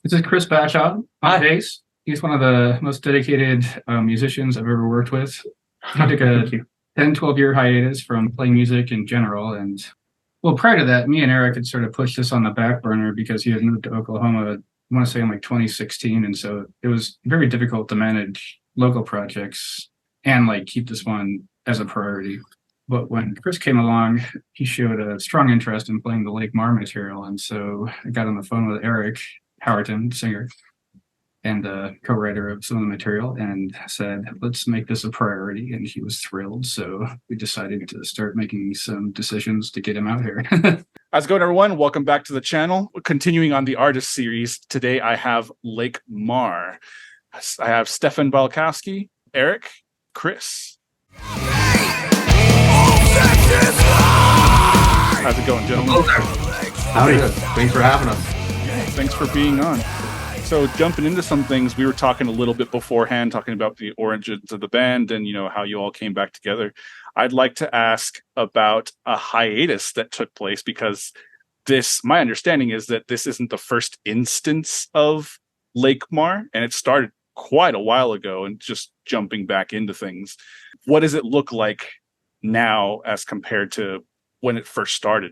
This is Chris Bashad on Hi. bass. He's one of the most dedicated musicians I've ever worked with. He took a Thank you. 10, 12-year hiatus from playing music in general. And well, prior to that, me and Eric had sort of pushed this on the back burner because he had moved to Oklahoma, I want to say in like 2016. And so it was very difficult to manage local projects and like keep this one as a priority. But when Chris came along, he showed a strong interest in playing the Lake Mar material. And so I got on the phone with Eric Howerton, singer, and co-writer of some of the material, and said, let's make this a priority. And he was thrilled. So we decided to start making some decisions to get him out here. How's it going, everyone? Welcome back to the channel. Continuing on the artist series, today I have Lake Mar. I have Stefan Balkowski, Eric, Chris. How's it going, gentlemen? Howdy. Thanks for having us. Thanks for being on. So jumping into some things, we were talking a little bit beforehand, talking about the origins of the band and, how you all came back together. I'd like to ask about a hiatus that took place because my understanding is that this isn't the first instance of Lake Mar, and it started quite a while ago and just jumping back into things. What does it look like now as compared to when it first started?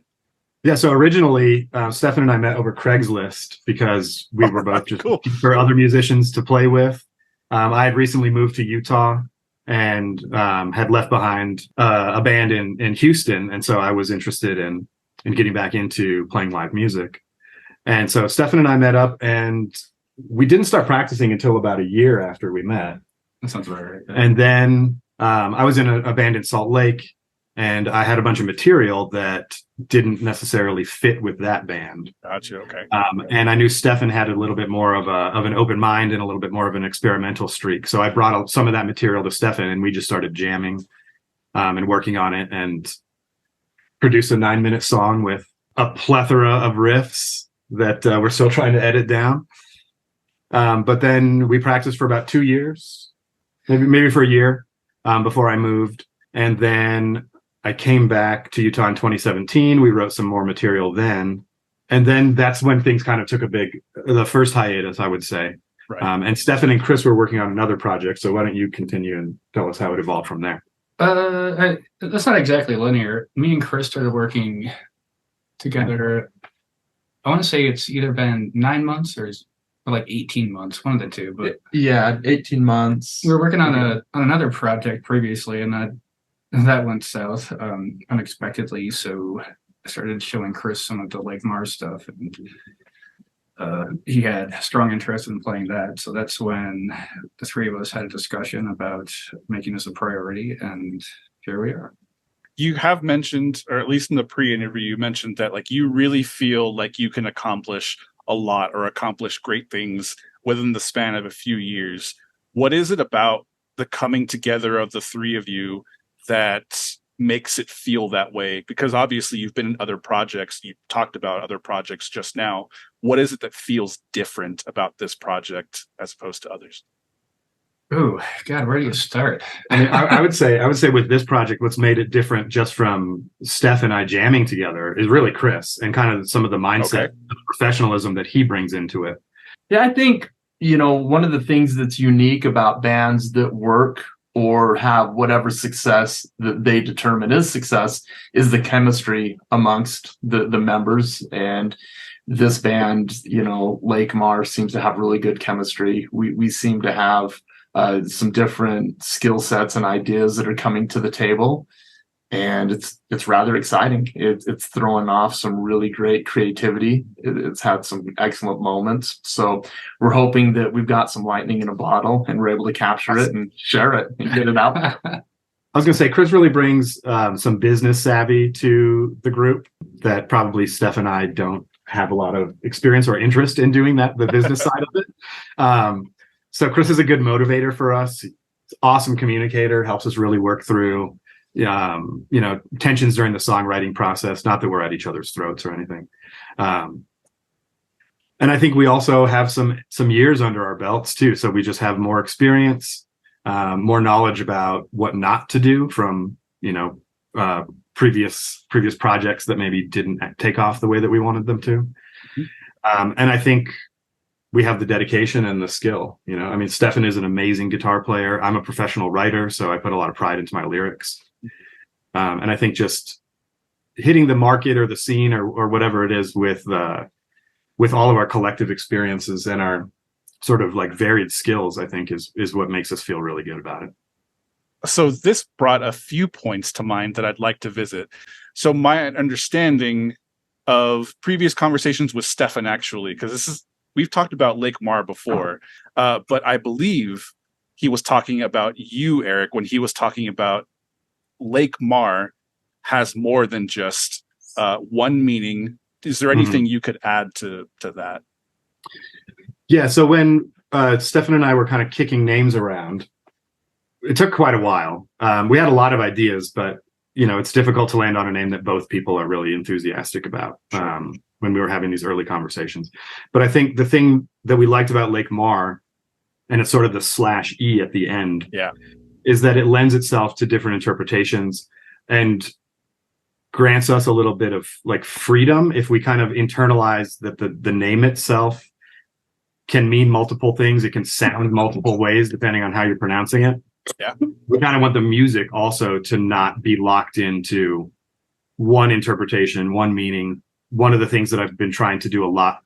Yeah, so originally, Stefan and I met over Craigslist because we were both just Cool. looking for other musicians to play with. I had recently moved to Utah and had left behind a band in Houston, and so I was interested in getting back into playing live music. And so Stefan and I met up, and we didn't start practicing until about a year after we met. That sounds about right. And then I was in a band in Salt Lake, and I had a bunch of material that didn't necessarily fit with that band. Gotcha. Okay. And I knew Stefan had a little bit more of an open mind and a little bit more of an experimental streak. So I brought some of that material to Stefan, and we just started jamming and working on it, and produced a 9-minute song with a plethora of riffs that we're still trying to edit down. But then we practiced for about 2 years, maybe for a year before I moved. And then I came back to Utah in 2017. We wrote some more material then. And then that's when things kind of took the first hiatus, I would say. Right. And Stefan and Chris were working on another project. So why don't you continue and tell us how it evolved from there? That's not exactly linear. Me and Chris started working together. I want to say it's either been 9 months or like 18 months, one of the two. But yeah, 18 months. we were working on another project previously, and that went south unexpectedly. So I started showing Chris some of the Lake Mars stuff, and he had strong interest in playing that. So that's when the three of us had a discussion about making this a priority, and here we are. You have mentioned, or at least in the pre-interview, you mentioned that like you really feel like you can accomplish a lot or accomplish great things within the span of a few years. What is it about the coming together of the three of you that makes it feel that way? Because obviously you've been in other projects. You talked about other projects just now. What is it that feels different about this project as opposed to others? Oh God, where do you start? I mean, I would say with this project, what's made it different just from Steph and I jamming together is really Chris and kind of some of the mindset, Okay. the professionalism that he brings into it. Yeah, I think, one of the things that's unique about bands that work or have whatever success that they determine is success is the chemistry amongst the members. And this band, Lake Mar seems to have really good chemistry. We seem to have some different skill sets and ideas that are coming to the table, and it's rather exciting. It's throwing off some really great creativity. It's had some excellent moments. So we're hoping that we've got some lightning in a bottle and we're able to capture it and share it and get it out. I was going to say, Chris really brings some business savvy to the group that probably Steph and I don't have a lot of experience or interest in doing that, the business side of it. So Chris is a good motivator for us. He's an awesome communicator, helps us really work through, tensions during the songwriting process. Not that we're at each other's throats or anything. And I think we also have some years under our belts too. So we just have more experience, more knowledge about what not to do from, previous projects that maybe didn't take off the way that we wanted them to. And I think we have the dedication and the skill. You know, I mean, Stefan is an amazing guitar player. I'm a professional writer, so I put a lot of pride into my lyrics. And I think just hitting the market or the scene or whatever it is with all of our collective experiences and our sort of like varied skills, I think is what makes us feel really good about it. So this brought a few points to mind that I'd like to visit. So my understanding of previous conversations with Stefan, actually, because we've talked about Lake Mar before, but I believe he was talking about you, Eric, when he was talking about Lake Mar has more than just one meaning. Is there anything you could add to that? Yeah. So when Stefan and I were kind of kicking names around, it took quite a while. We had a lot of ideas, but you know, it's difficult to land on a name that both people are really enthusiastic about when we were having these early conversations. But I think the thing that we liked about Lake Mar, and it's sort of the /E at the end, is that it lends itself to different interpretations and grants us a little bit of like freedom if we kind of internalize that the name itself can mean multiple things. It can sound multiple ways depending on how you're pronouncing it. Yeah. We kind of want the music also to not be locked into one interpretation, one meaning. One of the things that I've been trying to do a lot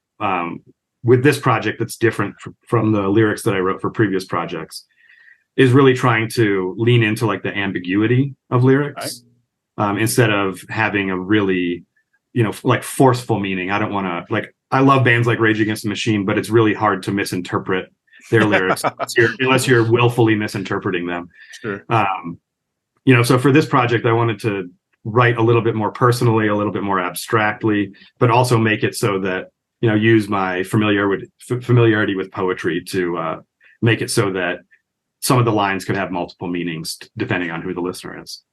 with this project that's different from the lyrics that I wrote for previous projects is really trying to lean into like the ambiguity of lyrics instead of having a really, you know, like forceful meaning. I don't want to like, I love bands like Rage Against the Machine, but it's really hard to misinterpret their lyrics unless you're willfully misinterpreting them. Sure. You know, so for this project, I wanted to write a little bit more personally, a little bit more abstractly, but also make it so that, you know, use my familiarity with poetry to make it so that some of the lines could have multiple meanings depending on who the listener is.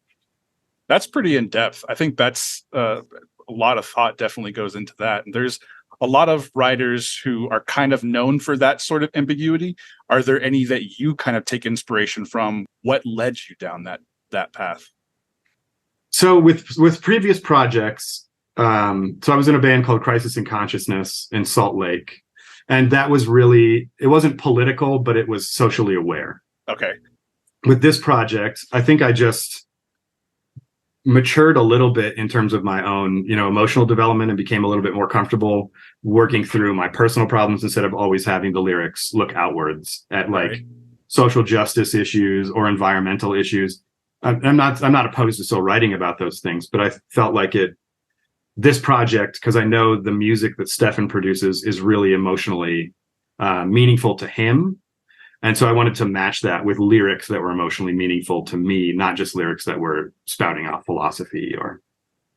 That's pretty in depth. I think that's a lot of thought definitely goes into that. And there's a lot of writers who are kind of known for that sort of ambiguity. Are there any that you kind of take inspiration from? What led you down that path? So with previous projects, so I was in a band called Crisis in Consciousness in Salt Lake. And that was really, it wasn't political, but it was socially aware. Okay. With this project, I think I just matured a little bit in terms of my own, you know, emotional development and became a little bit more comfortable working through my personal problems instead of always having the lyrics look outwards at like social justice issues or environmental issues. I'm not opposed to still writing about those things, but I felt like this project, because I know the music that Stefan produces is really emotionally meaningful to him. And so I wanted to match that with lyrics that were emotionally meaningful to me, not just lyrics that were spouting out philosophy or.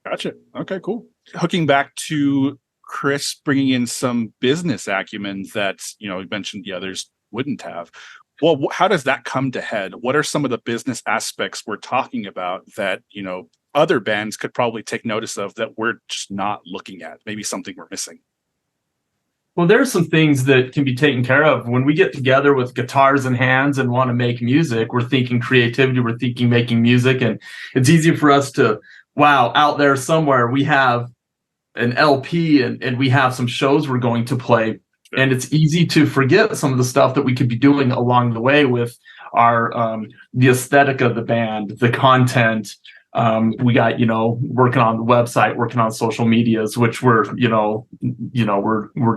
Gotcha. Okay, cool. Hooking back to Chris bringing in some business acumen that, you know, you mentioned the others wouldn't have. Well, how does that come to head? What are some of the business aspects we're talking about that, you know, other bands could probably take notice of that we're just not looking at? Maybe something we're missing. Well, there are some things that can be taken care of when we get together with guitars in hands and want to make music. We're thinking creativity, we're thinking making music, and it's easy for us to, wow, out there somewhere we have an LP and we have some shows we're going to play. And it's easy to forget some of the stuff that we could be doing along the way with our the aesthetic of the band, the content. We got, you know, working on the website, working on social medias, which we're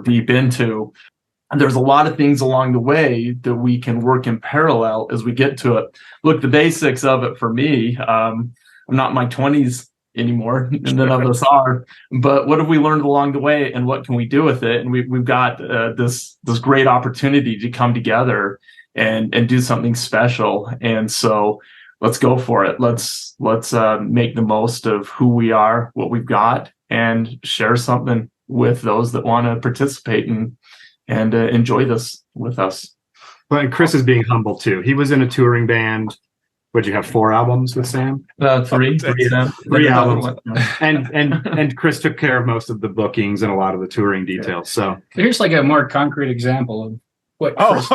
deep into. And there's a lot of things along the way that we can work in parallel as we get to it. Look, the basics of it for me, I'm not in my 20s anymore, and none of us are. But what have we learned along the way, and what can we do with it? And we've got this great opportunity to come together and do something special. And so let's go for it. Let's make the most of who we are, what we've got, and share something with those that want to participate and enjoy this with us. Well, and Chris is being humble too. He was in a touring band. Would you have 4 albums with Sam? Three albums. And Chris took care of most of the bookings and a lot of the touring details. So here's like a more concrete example of what Chris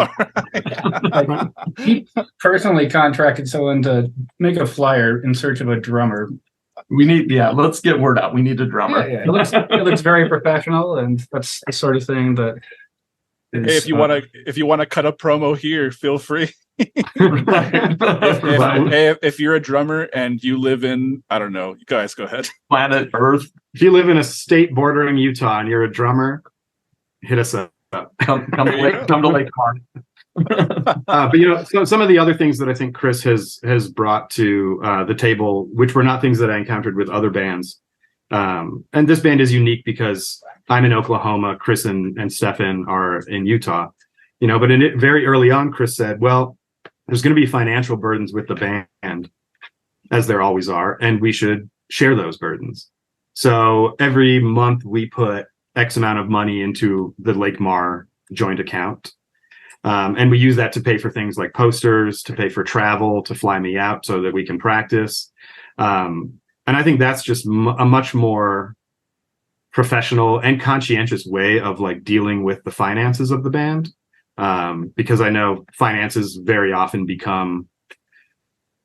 he personally contracted someone to make a flyer in search of a drummer. Let's get word out. We need a drummer. Yeah. It looks very professional, and that's the sort of thing that Hey, if you want to cut a promo here, feel free. If you're a drummer and you live in, I don't know, you guys go ahead. Planet Earth. If you live in a state bordering Utah and you're a drummer, hit us up. Come to Lake Park. But you know, so some of the other things that I think Chris has brought to the table, which were not things that I encountered with other bands, and this band is unique because I'm in Oklahoma, Chris and Stefan are in Utah, you know. But in it, very early on, Chris said, "Well, there's going to be financial burdens with the band, as there always are, and we should share those burdens." So every month we put X amount of money into the Lake Mar joint account. And we use that to pay for things like posters, to pay for travel, to fly me out so that we can practice. And I think that's just a much more professional and conscientious way of like dealing with the finances of the band. Because I know finances very often become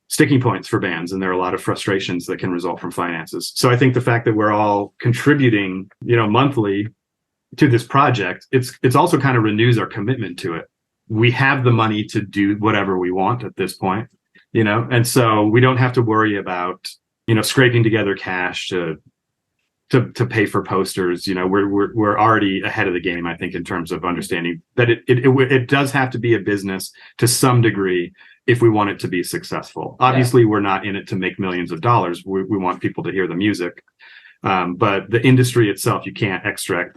sticking points for bands, and there are a lot of frustrations that can result from finances. So I think the fact that we're all contributing, you know, monthly to this project, it's also kind of renews our commitment to it. We have the money to do whatever we want at this point, you know, and so we don't have to worry about, you know, scraping together cash to pay for posters. You know, we're already ahead of the game, I think, in terms of understanding that it does have to be a business to some degree if we want it to be successful. Obviously, we're not in it to make millions of dollars. We want people to hear the music. But the industry itself, you can't extract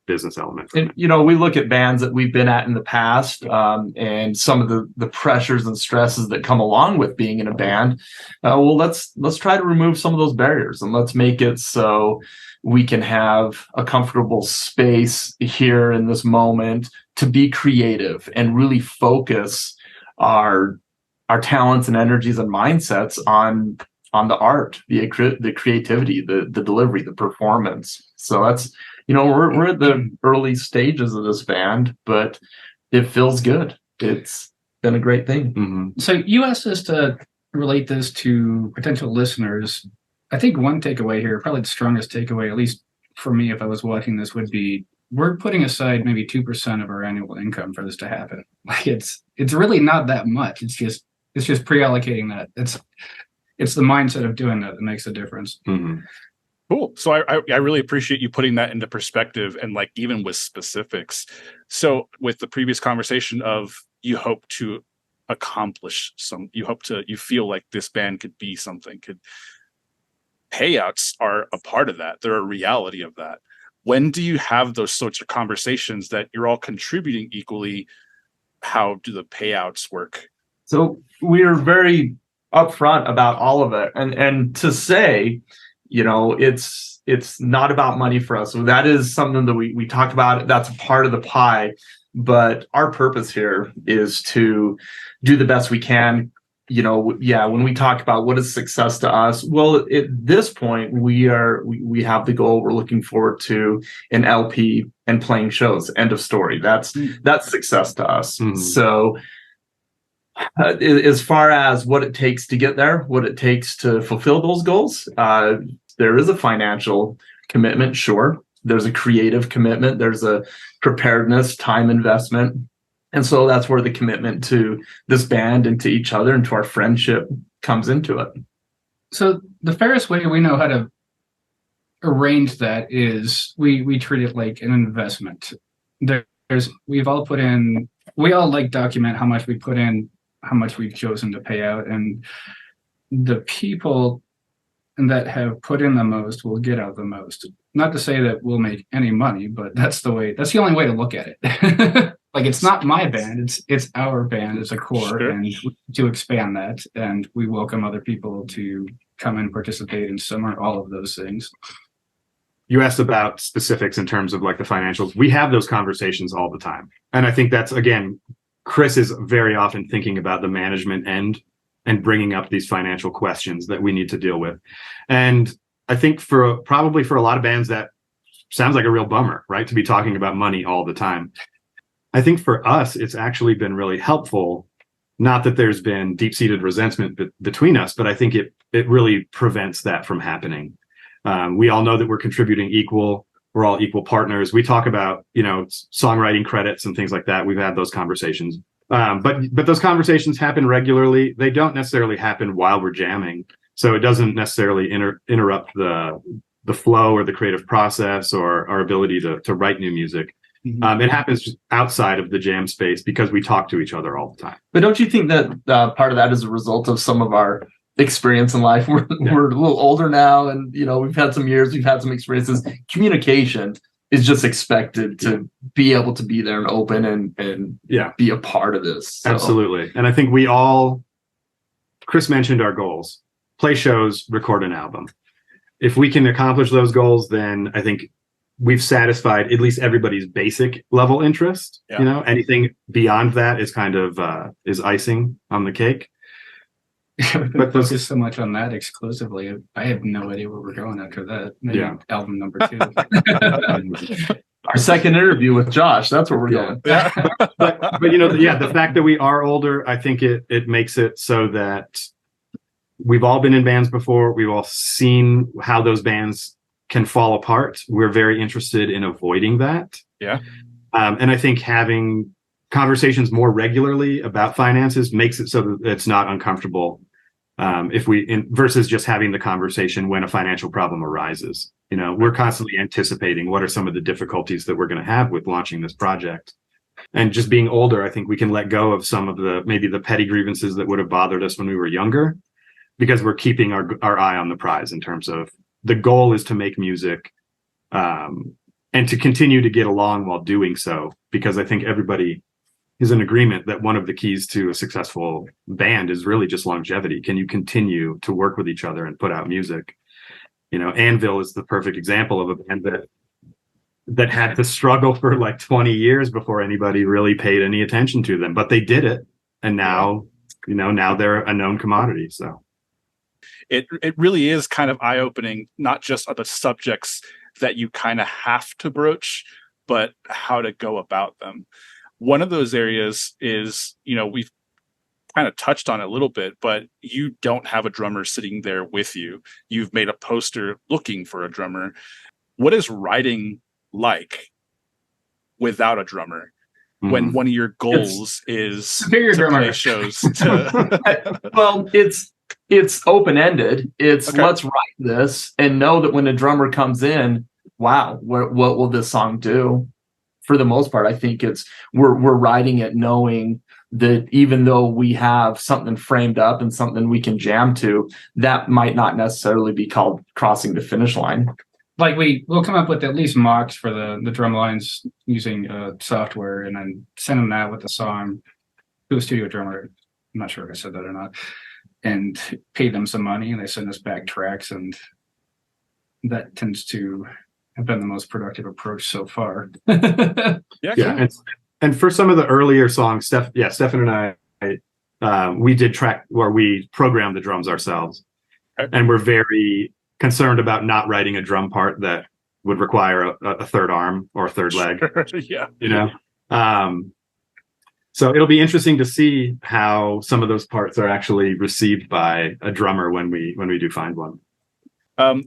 business element from it. You know, we look at bands that we've been at in the past, and some of the pressures and stresses that come along with being in a band. Well, let's try to remove some of those barriers, and let's make it so we can have a comfortable space here in this moment to be creative and really focus our talents and energies and mindsets on the art, the creativity, the delivery, the performance. So that's, you know, we're at the early stages of this band, but it feels good. It's been a great thing. Mm-hmm. So you asked us to relate this to potential listeners. I think one takeaway here, probably the strongest takeaway, at least for me, if I was watching this, would be we're putting aside maybe 2% of our annual income for this to happen. Like it's really not that much. It's just pre-allocating that. It's the mindset of doing that makes a difference. Mm-hmm. Cool. So I really appreciate you putting that into perspective and like even with specifics. So with the previous conversation of you hope to accomplish you feel like this band could be something, payouts are a part of that. They're a reality of that. When do you have those sorts of conversations that you're all contributing equally? How do the payouts work? So we're very upfront about all of it, and to say, you know, it's not about money for us. So that is something that we talk about. That's a part of the pie, but our purpose here is to do the best we can. You know, when we talk about what is success to us, well, at this point we have the goal. We're looking forward to an LP and playing shows. End of story. That's success to us. Mm-hmm. So as far as what it takes to get there, what it takes to fulfill those goals, there is a financial commitment, sure. There's a creative commitment. There's a preparedness, time investment. And so that's where the commitment to this band and to each other and to our friendship comes into it. So the fairest way we know how to arrange that is we treat it like an investment. We all like document how much we put in, how much we've chosen to pay out, and the people that have put in the most will get out the most. Not to say that we'll make any money, but that's the only way to look at it. Like, it's not my band, it's our band as a core, sure. And to expand that, and we welcome other people to come and participate in some or all of those things. You asked about specifics in terms of like the financials. We have those conversations all the time. And I think that's, again, Chris is very often thinking about the management end and bringing up these financial questions that we need to deal with. And I think probably for a lot of bands, that sounds like a real bummer, right? To be talking about money all the time. I think for us, it's actually been really helpful. Not that there's been deep-seated resentment between us, but I think it really prevents that from happening. We all know that we're contributing equal. we're all equal partners. We talk about, songwriting credits and things like that. We've had those conversations. But those conversations happen regularly. They don't necessarily happen while we're jamming. So it doesn't necessarily interrupt the flow or the creative process or our ability to write new music. Mm-hmm. It happens just outside of the jam space because we talk to each other all the time. But don't you think that part of that is a result of some of our experience in life? We're a little older now, and we've had some years, we've had some experiences. Communication is just expected to be able to be there and open and be a part of this. So. Absolutely. And I think Chris mentioned our goals: play shows, record an album. If we can accomplish those goals, then I think we've satisfied at least everybody's basic level interest. Yeah. Anything beyond that is kind of is icing on the cake. But focus so much on that exclusively. I have no idea where we're going after that. Maybe album number 2. Our second interview with Josh. That's where we're going. Yeah. but the fact that we are older, I think it makes it so that we've all been in bands before. We've all seen how those bands can fall apart. We're very interested in avoiding that. Yeah. And I think having conversations more regularly about finances makes it so that it's not uncomfortable versus just having the conversation when a financial problem arises. We're constantly anticipating what are some of the difficulties that we're going to have with launching this project. And just being older, I think we can let go of some of maybe the petty grievances that would have bothered us when we were younger, because we're keeping our eye on the prize in terms of the goal is to make music and to continue to get along while doing so, because I think everybody is in agreement that one of the keys to a successful band is really just longevity. Can you continue to work with each other and put out music? Anvil is the perfect example of a band that had to struggle for like 20 years before anybody really paid any attention to them, but they did it. And now they're a known commodity. So it really is kind of eye-opening, not just on the subjects that you kind of have to broach, but how to go about them. One of those areas is, we've kind of touched on it a little bit, but you don't have a drummer sitting there with you. You've made a poster looking for a drummer. What is writing like without a drummer? When one of your goals is to play shows well, it's open-ended. It's let's write this and know that when a drummer comes in, wow, what will this song do? For the most part, I think we're writing it knowing that even though we have something framed up and something we can jam to, that might not necessarily be called crossing the finish line. Like we'll come up with at least mocks for the drum lines using software, and then send them that with the song to a studio drummer. I'm not sure if I said that or not, and pay them some money, and they send us back tracks, and that tends to have been the most productive approach so far. Yeah. And for some of the earlier songs, Stefan and I, we did track where we programmed the drums ourselves, and we're very concerned about not writing a drum part that would require a third arm or a third leg. Yeah. So it'll be interesting to see how some of those parts are actually received by a drummer when we do find one.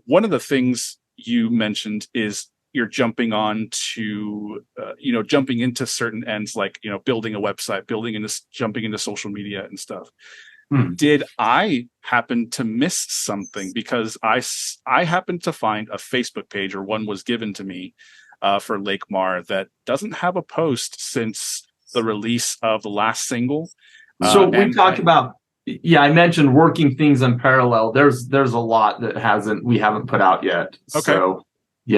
One of the things you mentioned is you're jumping on to, jumping into certain ends, like, building a website, jumping into social media and stuff. Did I happen to miss something? Because I happened to find a Facebook page, or one was given to me for Lake Mar, that doesn't have a post since the release of the last single. So we talked about, I mentioned working things in parallel. There's a lot that we haven't put out yet. Okay. So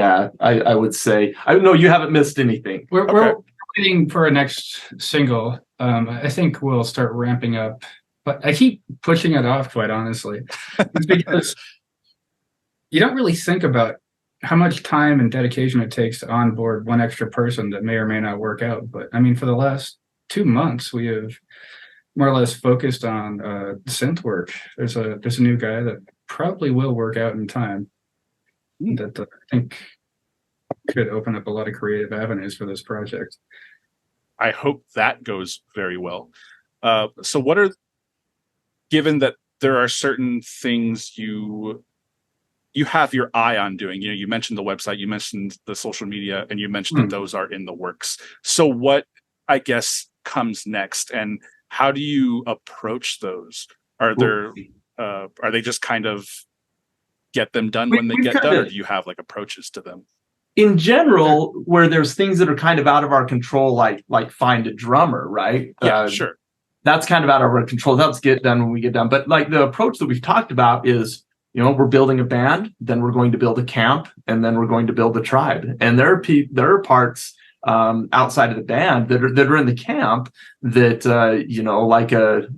I would say, I know you haven't missed anything. We're waiting for a next single. I think we'll start ramping up, but I keep pushing it off, quite honestly. It's because you don't really think about how much time and dedication it takes to onboard one extra person that may or may not work out. But I mean, for the last 2 months, we have more or less focused on synth work. There's a new guy that probably will work out in time that I think could open up a lot of creative avenues for this project. I hope that goes very well. So given that there are certain things you you have your eye on doing? You know, you mentioned the website, you mentioned the social media, and you mentioned that those are in the works. So what, I guess, comes next, and how do you approach those? Are they just kind of get them done when they get done, or do you have like approaches to them? In general, where there's things that are kind of out of our control, like find a drummer, right? Yeah, sure. That's kind of out of our control. That's get done when we get done. But like the approach that we've talked about is, you know, we're building a band, then we're going to build a camp, and then we're going to build a tribe. And there are parts outside of the band that are in the camp that you know, like a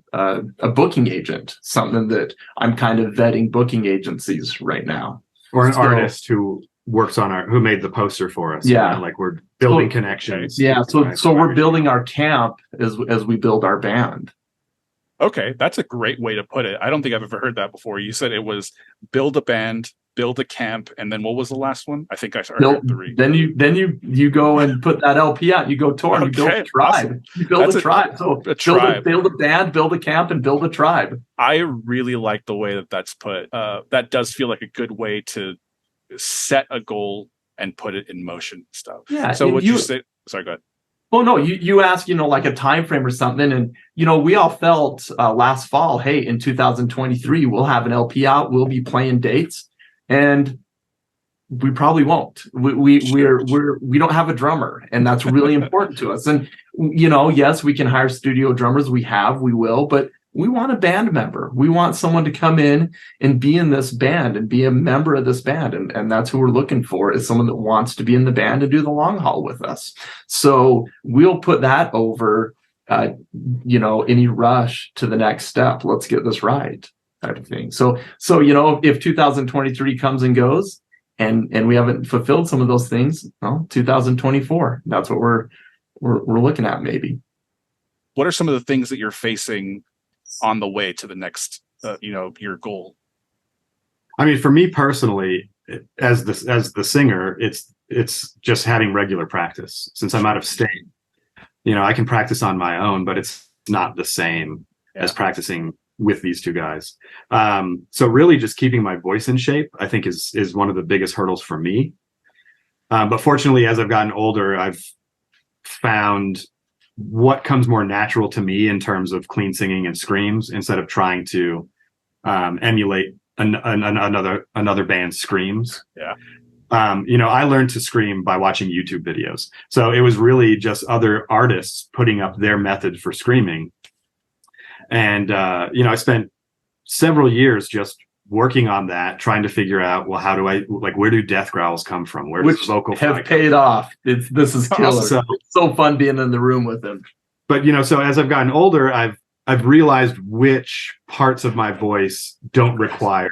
booking agent, something that I'm kind of vetting booking agencies right now, or an artist who works on who made the poster for us. Yeah, you know, like we're building connections. Yeah, so we're building our camp as we build our band. Okay, that's a great way to put it. I don't think I've ever heard that before. You said it was build a band, build a camp, and then what was the last one? I think I heard 3. Then you go and put that LP out. You go tour and you build a tribe. Awesome. You build a tribe. So build a band, build a camp, and build a tribe. I really like the way that's put. That does feel like a good way to set a goal and put it in motion and stuff. Yeah. So what you say? Sorry, go ahead. Well, no, you asked, you know, like a time frame or something, and you know, we all felt last fall, hey, in 2023 we'll have an LP out, we'll be playing dates, and we probably won't. We don't have a drummer, and that's really important to us. And you know, yes, we can hire studio drummers. We will, but we want a band member. We want someone to come in and be in this band and be a member of this band. And that's who we're looking for, is someone that wants to be in the band and do the long haul with us. So we'll put that over, you know, any rush to the next step. Let's get this right type of thing. So, you know, if 2023 comes and goes and we haven't fulfilled some of those things, well, 2024, that's what we're looking at maybe. What are some of the things that you're facing on the way to the next, you know, your goal? I mean, for me personally, as the singer, it's just having regular practice. Since I'm out of state, you know, I can practice on my own, but it's not the same as practicing with these two guys. So really just keeping my voice in shape, I think is one of the biggest hurdles for me. But fortunately, as I've gotten older, I've found what comes more natural to me in terms of clean singing and screams, instead of trying to emulate another band's screams. Yeah. You know, I learned to scream by watching YouTube videos. So it was really just other artists putting up their method for screaming. And, you know, I spent several years just working on that, trying to figure out, well, how do I, like, where do death growls come from? Where does vocal have paid off? This is killer. So, it's so fun being in the room with him. But, you know, so as I've gotten older, I've realized which parts of my voice don't require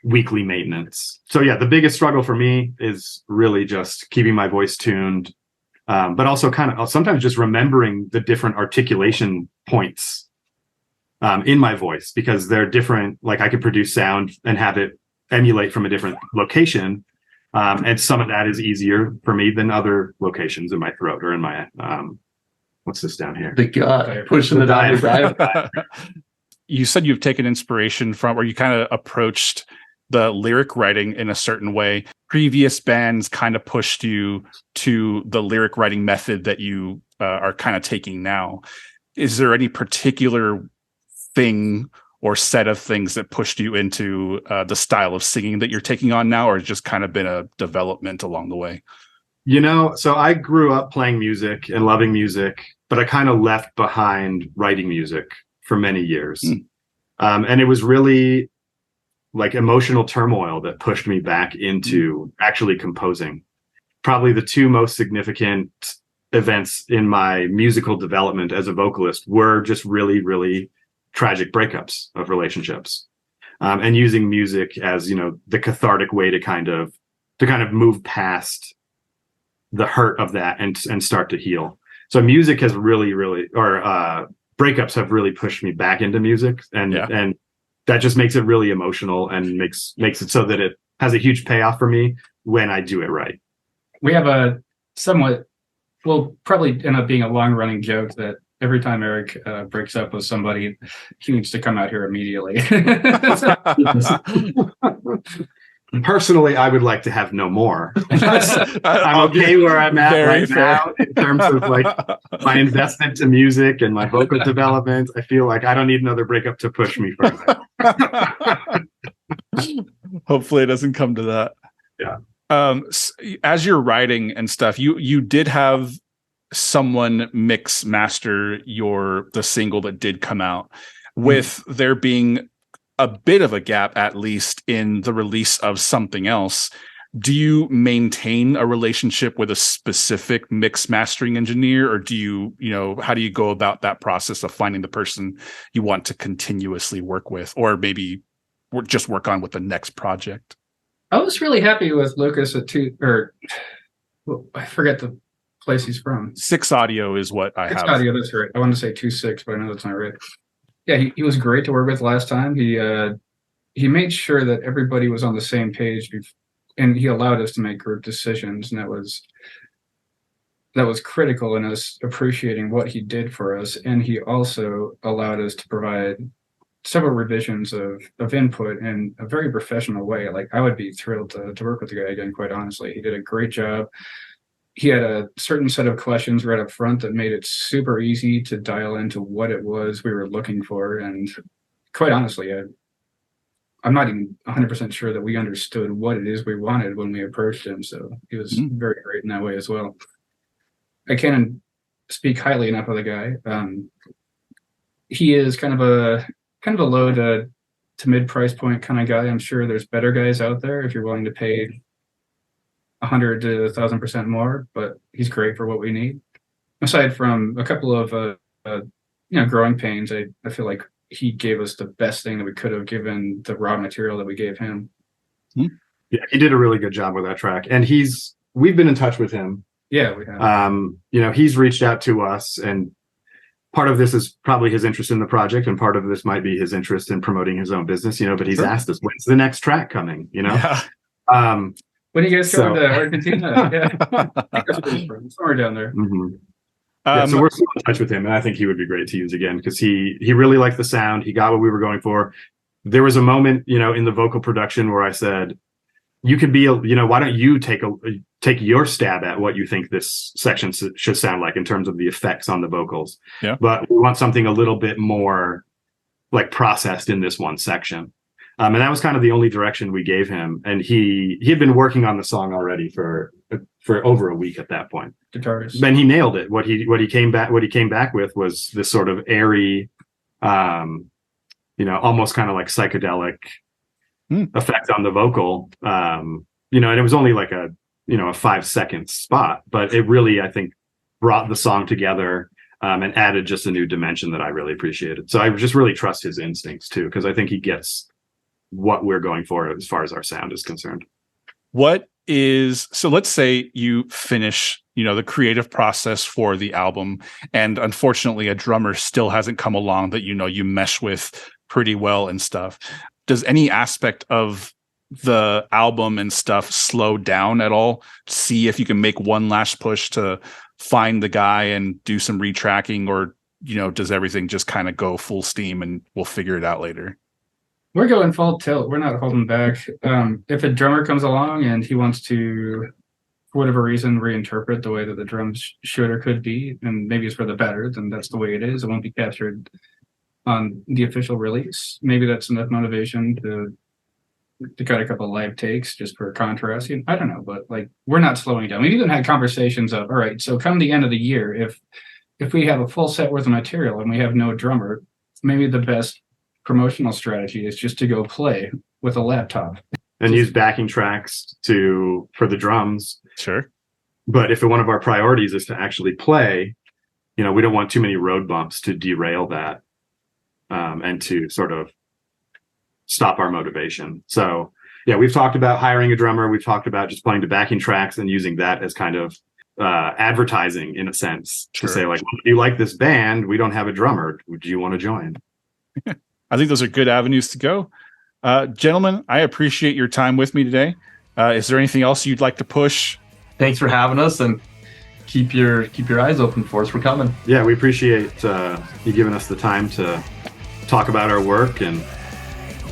weekly maintenance. So yeah, the biggest struggle for me is really just keeping my voice tuned, but also kind of sometimes just remembering the different articulation points in my voice, because they're different. Like I could produce sound and have it emulate from a different location. And some of that is easier for me than other locations in my throat or in my, what's this down here? The gut, pushing the diaphragm. You said you've taken inspiration from, or you kind of approached the lyric writing in a certain way. Previous bands kind of pushed you to the lyric writing method that you are kind of taking now. Is there any particular thing or set of things that pushed you into the style of singing that you're taking on now, or has just kind of been a development along the way? You know, so I grew up playing music and loving music, but I kind of left behind writing music for many years. And it was really like emotional turmoil that pushed me back into actually composing. Probably the two most significant events in my musical development as a vocalist were just really, really tragic breakups of relationships, and using music as, you know, the cathartic way to kind of move past the hurt of that and start to heal. So music has really, or breakups have really pushed me back into music, and that just makes it really emotional and makes it so that it has a huge payoff for me when I do it right. We have a somewhat, well, probably end up being a long running joke that every time Eric breaks up with somebody, he needs to come out here immediately. Personally, I would like to have no more. I'm I'll okay where I'm at very right fair. now in terms of like my investment to music and my vocal development. I feel like I don't need another breakup to push me further. Hopefully it doesn't come to that. Yeah. As you're writing and stuff, you did have someone mix master the single that did come out, with there being a bit of a gap, at least in the release of something else. Do you maintain a relationship with a specific mix mastering engineer, or do you how do you go about that process of finding the person you want to continuously work with, or maybe just work on with the next project? I was really happy with Lucas at I forget the place he's from. 6 Audio is what I have. 6 Audio, that's right. I wanted to say 2-6, but I know that's not right. Yeah, he was great to work with last time. He made sure that everybody was on the same page, and he allowed us to make group decisions, and that was critical in us appreciating what he did for us. And he also allowed us to provide several revisions of input in a very professional way. Like, I would be thrilled to work with the guy again, quite honestly. He did a great job. He had a certain set of questions right up front that made it super easy to dial into what it was we were looking for. And quite honestly, I'm not even 100% sure that we understood what it is we wanted when we approached him. So he was very great in that way as well. I can't speak highly enough of the guy. He is kind of a low to mid price point kind of guy. I'm sure there's better guys out there if you're willing to pay 100 to 1,000% more, but he's great for what we need. Aside from a couple of growing pains, I feel like he gave us the best thing that we could have given the raw material that we gave him. Yeah, he did a really good job with that track, and we've been in touch with him. Yeah, we have. He's reached out to us, and part of this is probably his interest in the project, and part of this might be his interest in promoting his own business, but he's asked us, when's the next track coming? Yeah. When you guys go to Argentina, yeah. I think that's where he's from, somewhere down there. Mm-hmm. So we're still in touch with him, and I think he would be great to use again, because he really liked the sound. He got what we were going for. There was a moment, in the vocal production where I said, you could be, why don't you take your stab at what you think this section should sound like in terms of the effects on the vocals. Yeah. But we want something a little bit more like processed in this one section. And that was kind of the only direction we gave him. And he had been working on the song already for over a week at that point. Guitarist. Then he nailed it. What he came back with was this sort of airy, almost kind of like psychedelic effect on the vocal. And it was only like a 5-second spot, but it really, I think, brought the song together and added just a new dimension that I really appreciated. So I just really trust his instincts too, because I think he gets what we're going for as far as our sound is concerned. So let's say you finish, the creative process for the album, and unfortunately a drummer still hasn't come along that, you mesh with pretty well and stuff. Does any aspect of the album and stuff slow down at all? See if you can make one last push to find the guy and do some retracking, or, does everything just kind of go full steam and we'll figure it out later? We're going full tilt. We're not holding back. If a drummer comes along and he wants to, for whatever reason, reinterpret the way that the drums should or could be, and maybe it's for the better, then that's the way it is. It won't be captured on the official release. Maybe that's enough motivation to cut a couple live takes just for contrast. I don't know, but we're not slowing down. We've even had conversations of, all right, so come the end of the year, if we have a full set worth of material and we have no drummer, maybe the best promotional strategy is just to go play with a laptop and use backing tracks for the drums. Sure. But if one of our priorities is to actually play, we don't want too many road bumps to derail that and to sort of stop our motivation. So yeah, we've talked about hiring a drummer. We've talked about just playing the backing tracks and using that as kind of advertising in a sense. Sure. To say if you like this band, we don't have a drummer. Would you want to join? I think those are good avenues to go. Gentlemen, I appreciate your time with me today. Is there anything else you'd like to push? Thanks for having us, and keep your eyes open for us. We're coming. Yeah, we appreciate you giving us the time to talk about our work, and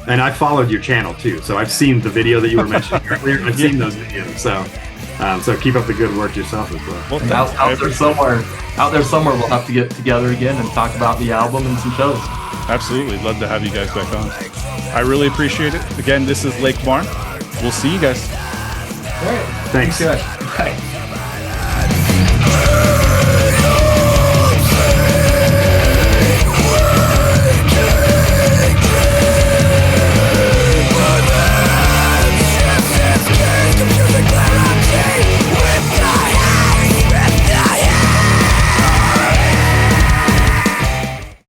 And I followed your channel too, so I've seen the video that you were mentioning earlier. I've seen those videos, so keep up the good work yourself as well. Well, Out there somewhere, we'll have to get together again and talk about the album and some shows. Absolutely. Love to have you guys back on. I really appreciate it. Again, this is Lake Marn. We'll see you guys. All right. Thanks. Guys. Bye.